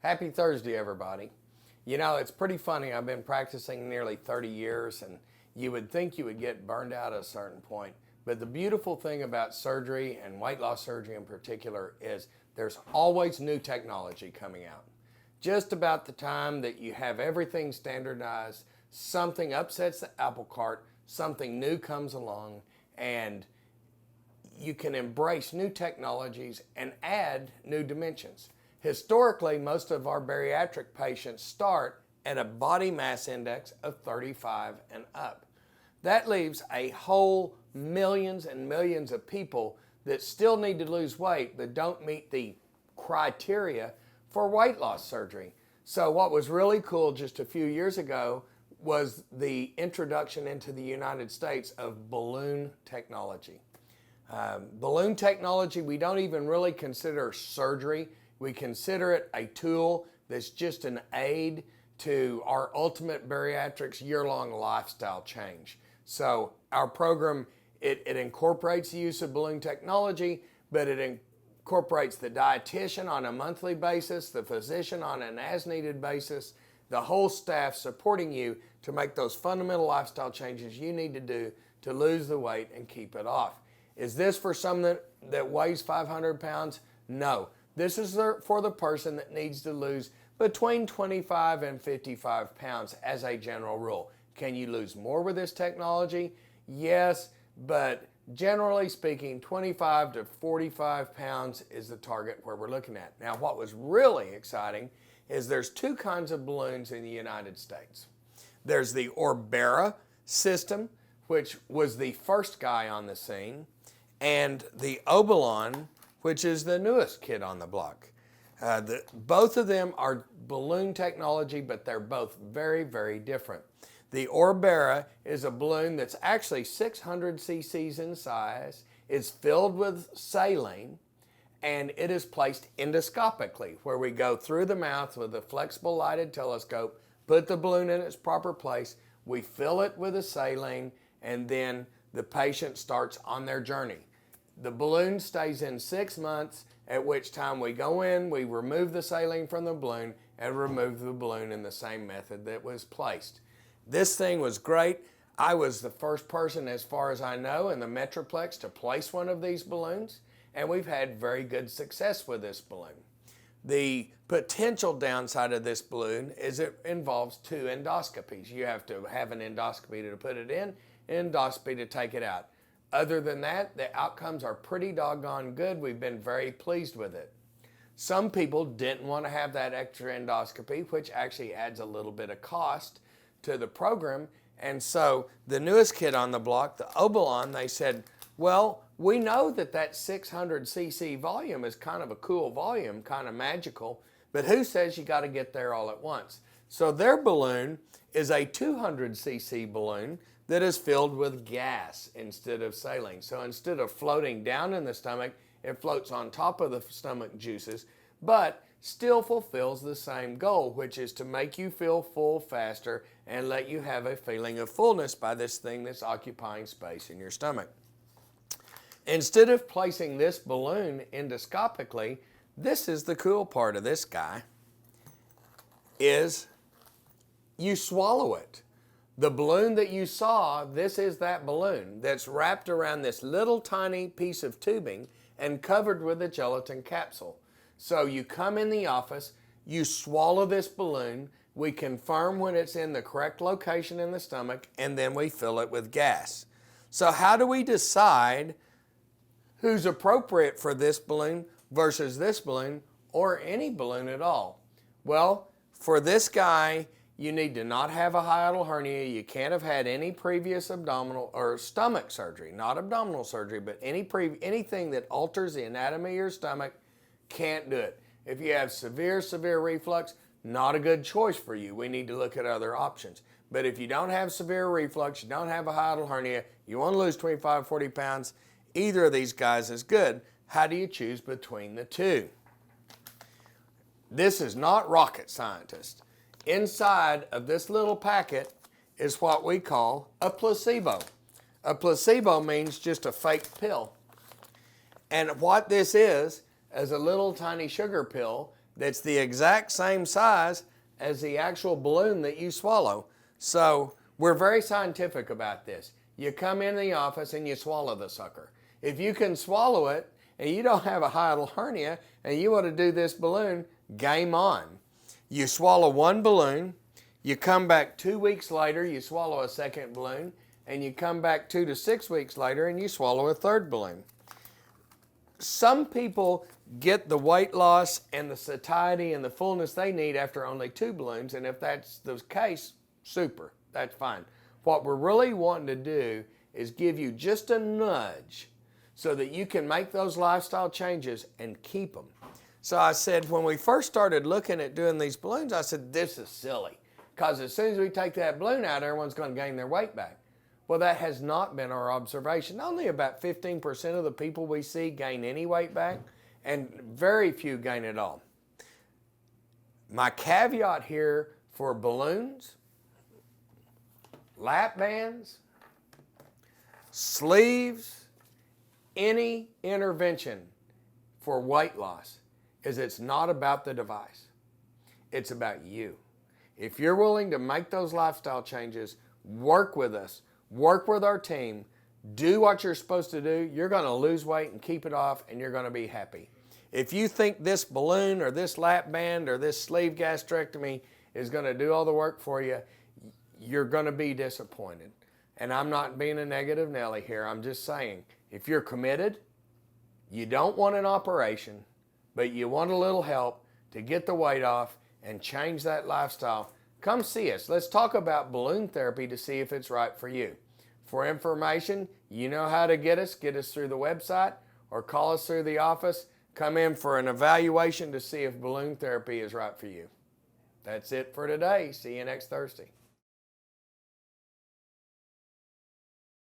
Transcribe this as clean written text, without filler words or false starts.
Happy Thursday, everybody. You know, it's pretty funny. I've been practicing nearly 30 years, and you would think you would get burned out at a certain point. But the beautiful thing about surgery, and weight loss surgery in particular, is there's always new technology coming out. Just about the time that you have everything standardized, something upsets the apple cart, something new comes along, and you can embrace new technologies and add new dimensions. Historically, most of our bariatric patients start at a body mass index of 35 and up. That leaves a whole millions and millions of people that still need to lose weight but don't meet the criteria for weight loss surgery. So what was really cool just a few years ago was the introduction into the United States of balloon technology. Balloon technology, we don't even really consider surgery. We consider it a tool that's just an aid to our ultimate bariatrics year-long lifestyle change. So our program, it incorporates the use of balloon technology, but it incorporates the dietitian on a monthly basis, the physician on an as-needed basis, the whole staff supporting you to make those fundamental lifestyle changes you need to do to lose the weight and keep it off. Is this for someone that weighs 500 pounds? No. This is for the person that needs to lose between 25 and 55 pounds as a general rule. Can you lose more with this technology? Yes, but generally speaking, 25 to 45 pounds is the target where we're looking at. Now, what was really exciting is there's two kinds of balloons in the United States. There's the Berra system, which was the first guy on the scene, and the Obolon, which is the newest kid on the block. Both of them are balloon technology, but they're both very, very different. The Berra is a balloon that's actually 600 cc's in size, is filled with saline, and it is placed endoscopically, where we go through the mouth with a flexible lighted telescope, put the balloon in its proper place, we fill it with a saline, and then the patient starts on their journey. The balloon stays in 6 months, at which time we go in, we remove the saline from the balloon, and remove the balloon in the same method that was placed. This thing was great. I was the first person, as far as I know, in the Metroplex to place one of these balloons, and we've had very good success with this balloon. The potential downside of this balloon is it involves 2 endoscopies. You have to have an endoscopy to put it in, endoscopy to take it out. Other than that, the outcomes are pretty doggone good. We've been very pleased with it. Some people didn't want to have that extra endoscopy, which actually adds a little bit of cost to the program. And so the newest kid on the block, the Obolon, they said, well, we know that 600 cc volume is kind of a cool volume, kind of magical, but who says you got to get there all at once? So their balloon is a 200 cc balloon that is filled with gas instead of saline. So instead of floating down in the stomach, it floats on top of the stomach juices, but still fulfills the same goal, which is to make you feel full faster and let you have a feeling of fullness by this thing that's occupying space in your stomach. Instead of placing this balloon endoscopically, this is the cool part of this guy, is you swallow it. The balloon that you saw, this is that balloon that's wrapped around this little tiny piece of tubing and covered with a gelatin capsule. So you come in the office, you swallow this balloon, we confirm when it's in the correct location in the stomach, and then we fill it with gas. So how do we decide who's appropriate for this balloon versus this balloon or any balloon at all? Well, for this guy, you need to not have a hiatal hernia. You can't have had any previous abdominal or stomach surgery, not abdominal surgery, but anything that alters the anatomy of your stomach, can't do it. If you have severe reflux, not a good choice for you. We need to look at other options. But if you don't have severe reflux, you don't have a hiatal hernia, you want to lose 25, 40 pounds, either of these guys is good. How do you choose between the two? This is not rocket scientist. Inside of this little packet is what we call a placebo. A placebo means just a fake pill. And what this is a little tiny sugar pill, that's the exact same size as the actual balloon that you swallow. So we're very scientific about this. You come in the office and you swallow the sucker. If you can swallow it and you don't have a hiatal hernia and you want to do this balloon, game on. You swallow one balloon, you come back 2 weeks later, you swallow a second balloon, and you come back 2 to 6 weeks later and you swallow a third balloon. Some people get the weight loss and the satiety and the fullness they need after only 2 balloons, and if that's the case, super, that's fine. What we're really wanting to do is give you just a nudge so that you can make those lifestyle changes and keep them. So I said, when we first started looking at doing these balloons, I said, this is silly, because as soon as we take that balloon out, everyone's going to gain their weight back. Well, that has not been our observation. Only about 15% of the people we see gain any weight back, and very few gain it all. My caveat here for balloons, lap bands, sleeves, any intervention for weight loss is it's not about the device. It's about you. If you're willing to make those lifestyle changes, work with us, work with our team, do what you're supposed to do, you're going to lose weight and keep it off, and you're going to be happy. If you think this balloon or this lap band or this sleeve gastrectomy is going to do all the work for you, you're going to be disappointed. And I'm not being a negative Nelly here. I'm just saying, if you're committed, you don't want an operation, but you want a little help to get the weight off and change that lifestyle, come see us. Let's talk about balloon therapy to see if it's right for you. For information, you know how to get us through the website or call us through the office. Come in for an evaluation to see if balloon therapy is right for you. That's it for today. See you next Thursday.